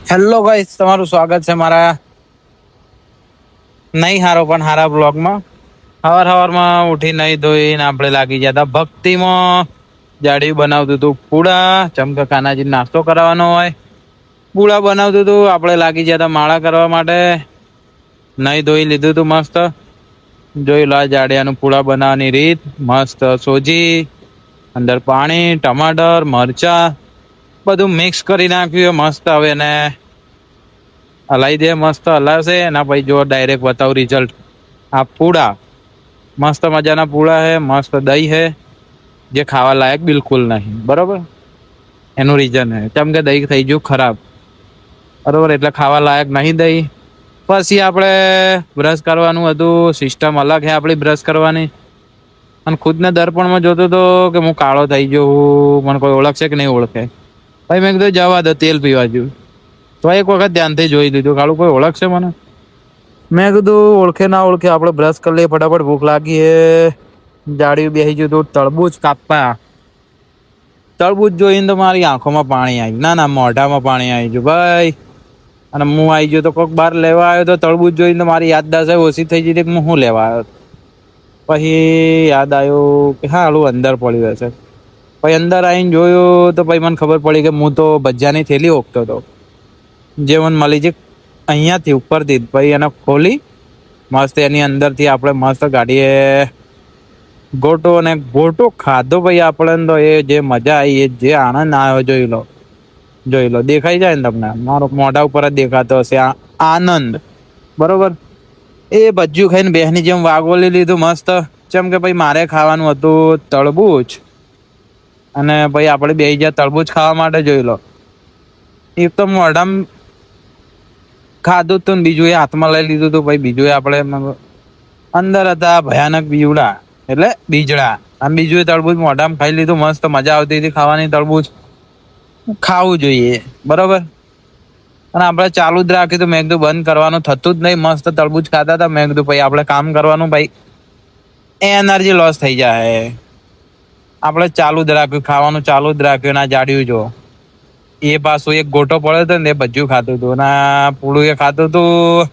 Hello guys, તમારું સ્વાગત છે મારા નહીં હારો પણ હારા બ્લોગમાં. સવારમાં ઉઠી નહીં ધોઈને આપણે લાગી ગયા હતા ભક્તિમાં. જાડી બનાવતું હતું પૂડા, ચમકે કાનાજી નાસ્તો કરાવવાનો હોય. પૂડા બનાવતું હતું, આપણે લાગી ગયા હતા માળા કરવા માટે. નહીં ધોઈ લીધું તું મસ્ત. જોઈ લો જાડિયાનું પૂડા બનાવવાની રીત. મસ્ત સોજી, અંદર પાણી, ટમાટર, મરચા બધું મિક્સ કરી નાખ્યું મસ્ત. હવે એને હલાવી દે, મસ્ત હલાવશે એના પછી જો ડાયરેક્ટ બતાવું રિઝલ્ટ. આ પૂડા મસ્ત મજાના પૂડા હે, મસ્ત દહીં હે, જે ખાવા લાયક બિલકુલ નહીં. બરોબર, એનું રીઝન હે કેમ કે દહીં થઈ ગયું ખરાબ. બરોબર, એટલે ખાવા લાયક નહીં દહીં. પછી આપણે બ્રશ કરવાનું હતું. સિસ્ટમ અલગ હે આપણી બ્રશ કરવાની. અને ખુદને દર્પણમાં જોતો હતો કે હું કાળો થઈ ગયો, મને કોઈ ઓળખશે કે નહીં ઓળખે. ભાઈ મેં કીધું જવા દો, તેલ પીવા જેવું. તો એક વખત ધ્યાનથી જોઈ લીધું, કાળું કોઈ ઓળખશે મને. મેં કીધું ઓળખે ના ઓળખે, આપણે બ્રશ કરી લઈએ ફટાફટ, ભૂખ લાગી હે. જાડિયું બેસી ગયું હતું તળબૂચ કાપવા. તળબૂચ જોઈને તો મારી આંખોમાં પાણી આવી, ના ના મોઢામાં પાણી આવી ગયું ભાઈ. અને હું આવી ગયો તો કોઈક બહાર લેવા આવ્યો તો તળબૂચ જોઈને મારી યાદદાસ્ત ઓછી થઈ ગઈ કે હું લેવા આવ્યો. પછી યાદ આવ્યું કે હા હાલું અંદર પડ્યું હશે. પછી અંદર આવીને જોયું તો પછી મને ખબર પડી કે હું તો ભજીયાની થેલી ઓકતો હતો. જે મને મળી છે અહીંયાથી ઉપરથી. પછી એને ખોલી મસ્ત એની અંદરથી આપણે મસ્ત કાઢીએ ગોટો. અને ગોટો ખાધો ભાઈ આપણે તો એ જે મજા આવી, એ જે આનંદ આવ્યો જોઈ લો. જોઈ લો, દેખાઈ જાય ને તમને, મારો મોઢા ઉપર જ દેખાતો હશે આ આનંદ. બરોબર, એ ભજીયું ખાઈને બેહની જેમ વાગોલી લીધું મસ્ત. જેમ કે ભાઈ મારે ખાવાનું હતું તળબૂચ, અને ભાઈ આપણે બેસી ગયા તળબૂચ ખાવા માટે. જોઈ લો, એક તો મોઢામાં ખાધું તું, બીજું એ હાથમાં લઈ લીધું હતું. ભાઈ બીજું આપણે અંદર હતા ભયાનક બીવડા, એટલે બીજડા. આમ બીજું એ તળબૂચ મોઢામાં ખાઈ લીધું. મસ્ત મજા આવતી હતી ખાવાની. તળબૂચ ખાવું જોઈએ, બરોબર. અને આપણે ચાલુ જ રાખ્યું હતું. મેં કીધું બંધ કરવાનું થતું જ નહીં. મસ્ત તળબૂચ ખાતા હતા. મેં કીધું ભાઈ આપણે કામ કરવાનું, ભાઈ એનર્જી લોસ થઈ જાય. આપણે ચાલુ જ રાખ્યું, ખાવાનું ચાલુ જ રાખ્યું. ના જાડ્યું જો એ પાછું એક ગોટો પડ્યો હતો ને, એ ભજીયું ખાતું હતું અને પૂળું એ ખાતું હતું.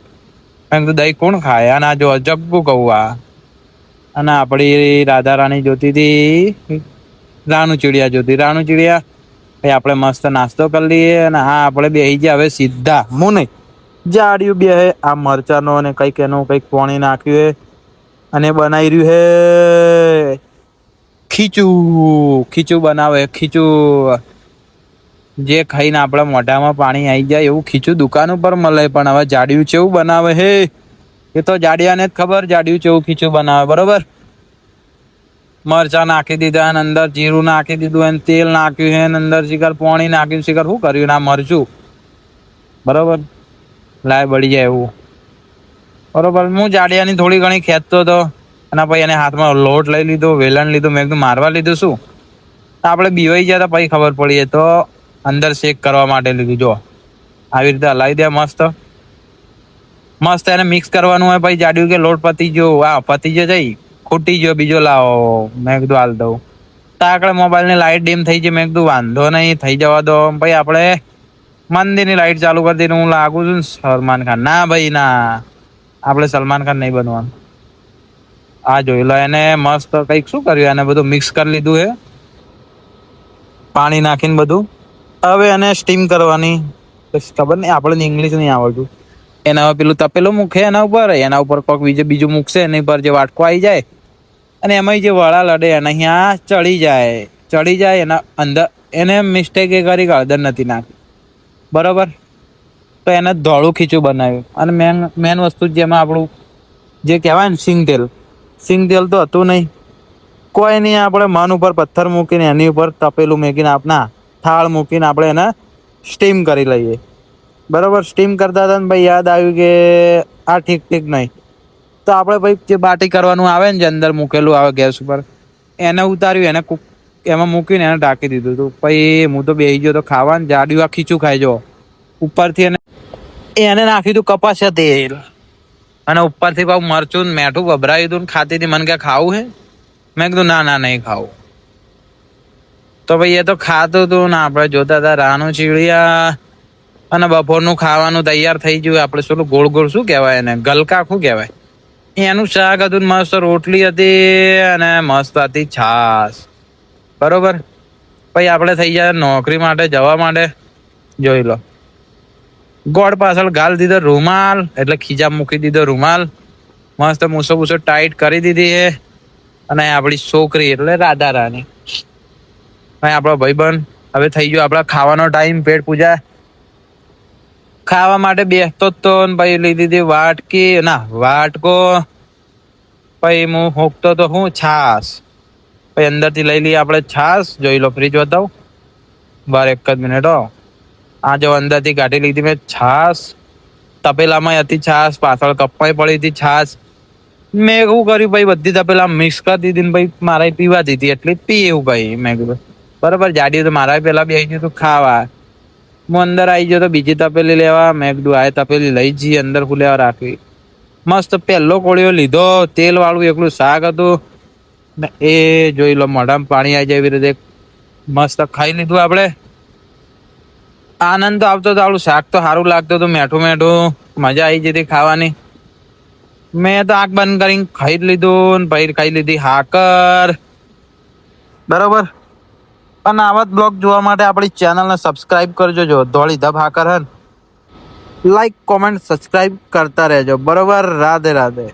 એમ તો દહીં કોણ ખાય? અને આ જો જગ્ગું કૌવા. અને આપણી રાધા રાણી જોતી હતી રાણુ ચીડિયા જોતી. રાણુ ચીડિયા ભાઈ આપણે મસ્ત નાસ્તો કરી લઈએ. અને હા આપણે બેસી ગયા હવે સીધા. હું નહીં, જાડ્યું બે હે. આ મરચાનો અને કંઈક એનું કંઈક પાણી નાખ્યું હે અને બનાવી રહ્યું હે ખીચું. ખીચું બનાવે, ખીચું જે ખાઈને આપણા મોઢામાં પાણી આવી જાય એવું ખીચું દુકાન ઉપર મળે. પણ હવે જાડિયું ચેવું બનાવે હે એ તો જાડિયાને જ ખબર. જાડિયું ચેવું ખીચું બનાવે. બરોબર, મરચા નાખી દીધા અને અંદર જીરું નાખી દીધું, અને તેલ નાખ્યું હે, અંદર શિખર પાણી નાખ્યું. શિખર શું કર્યું ના મરચું. બરોબર, લાય બળી જાય એવું. બરોબર, હું જાડિયાની થોડી ઘણી ખેંચતો હતો. અને પછી એને હાથમાં લોટ લઈ લીધો, વેલણ લીધું. મેં કીધું મારવા લીધું શું? આપણે બીવાઈ ગયા હતા. પછી ખબર પડી તો અંદર શેક કરવા માટે લીધું. જો આવી રીતે હલાવી દે મસ્ત. મસ્ત એને મિક્સ કરવાનું હોય. પછી જાડ્યું કે લોટ પતી ગયો. હા પતી ગયો, જઈ ખૂટી ગયો, બીજો લાવો. મેં કીધું હાલ દઉં. આગળ મોબાઈલની લાઈટ ડીમ થઈ ગઈ. મેં કીધું વાંધો નહીં, થઈ જવા દો. ભાઈ આપણે મંદિરની લાઈટ ચાલુ કરી દીધી. હું લાગુ છું સલમાન ખાન. ના ભાઈ ના, આપણે સલમાન ખાન નહીં બનવાનું. આ જોઈ લો, એને મસ્ત કંઈક શું કર્યું, એને બધું મિક્સ કરી લીધું હે પાણી નાખીને બધું. હવે એને સ્ટીમ કરવાની. ખબર નહીં, આપણને ઇંગ્લિશ નહીં આવડતું. એના હવે પેલું તપેલું મૂકે એના ઉપર કોઈક બીજું મૂકશે. એની પર જે વાટકો આવી જાય અને એમાં જે વડા લડે એને અહીંયા ચડી જાય એના અંદર. એને મિસ્ટેક એ કરી કે હળદર નથી નાખી. બરોબર, તો એને ધોળું ખીચું બનાવ્યું. અને મેન વસ્તુ જેમાં આપણું જે કહેવાય ને સિંગ તેલ તો હતું નહીં. કોઈ નહીં, આપણે મન ઉપર પથ્થર મૂકીને એની ઉપર તપેલું મૂકીને આપના થાળ મૂકીને આપણે એને સ્ટીમ કરી લઈએ. બરોબર, સ્ટીમ કરતા હતા ને ભાઈ યાદ આવ્યું કે આ ઠીક નહીં. તો આપણે ભાઈ જે બાટી કરવાનું આવે ને, જે અંદર મૂકેલું આવે ગેસ ઉપર, એને ઉતાર્યું, એને એમાં મૂકીને એને ઢાંકી દીધું હતું. પછી હું તો બેસી ગયો તો ખાવાનું. જાડ્યું આ ખીચું ખાઈ જો ઉપરથી. એને નાખ્યું હતું કપાસિયા તેલ, અને ઉપરથી પાછું મરચું મેઠું ભભરાયું હતું. ખાતી હતી. મને કે ખાવું હે? મેં કીધું ના નહીં ખાવું. તો ભાઈ એ તો ખાતું હતું ને આપણે જોતા હતા રાણુ ચીડિયા. અને બપોરનું ખાવાનું તૈયાર થઈ ગયું. આપણે શું ગોળ ગોળ શું કહેવાય એને, ગલકા શું કહેવાય, એનું શાક હતું. મસ્ત રોટલી હતી અને મસ્ત હતી છાશ. બરોબર. પછી આપણે થઈ જાય નોકરી માટે જવા માટે. જોઈ લો, ગોળ પાછળ ગાલ દીધો રૂમાલ, એટલે ખીજા મૂકી દીધો રૂમાલ. મસ્ત મૂસો મૂસો ટાઈટ કરી દીધી છે. અને આપણી છોકરી એટલે રાધા રાની, આપણો ભાઈબંધ. હવે થઈ ગયો આપડા ખાવાનો ટાઈમ. પેટ પૂજા ખાવા માટે બેસતો જ તો. ભાઈ લીધી હતી વાટકી ના વાટકો. પછી હું હોકતો તો હું છાસ. પછી અંદર થી લઈ લઈએ આપણે છાસ. જોઈ લો, ફ્રીજ બતાવ બાર. એક જ મિનિટ હો. આ જો અંદર થી કાઢી લીધી મેં છાસ. તપેલામાં હતી છાસ, પાછળ કપમાં પડી હતી છાસ. મેં એવું કર્યું ભાઈ, બધી તપેલા મિક્સ કરી દીધી ને ભાઈ મારે પીવા દીધી. એટલે પી એવું ભાઈ મેં કીધું બરોબર. જાડી તો મારા પેલા બે ગયું તું ખાવા. હું અંદર આવી ગયો તો બીજી તપેલી લેવા. મેં કીધું આ તપેલી લઈ જઈએ અંદર હું લેવા રાખવી. મસ્ત પહેલો કોળિયો લીધો, તેલ વાળું એકલું શાક હતું. એ જોઈ લો, મોઢામાં પાણી આવી જાય એવી રીતે મસ્ત ખાઈ લીધું આપણે. આનંદ તો આવતો હતો. આવડું શાક તો સારું લાગતું હતું, મેઠું મેઠું. મજા આવી જતી ખાવાની. મેં તો આંખ બંધ કરીને ખાઈ લીધું. પછી ખાઈ લીધી હાકર. બરોબર. અને આવા જ બ્લોગ જોવા માટે આપણી ચેનલને સબસ્ક્રાઇબ કરજો. જો ધોળી ધબ હાકર હન, લાઈક કોમેન્ટ સબસ્ક્રાઇબ કરતા રહેજો. બરોબર. રાધે રાધે.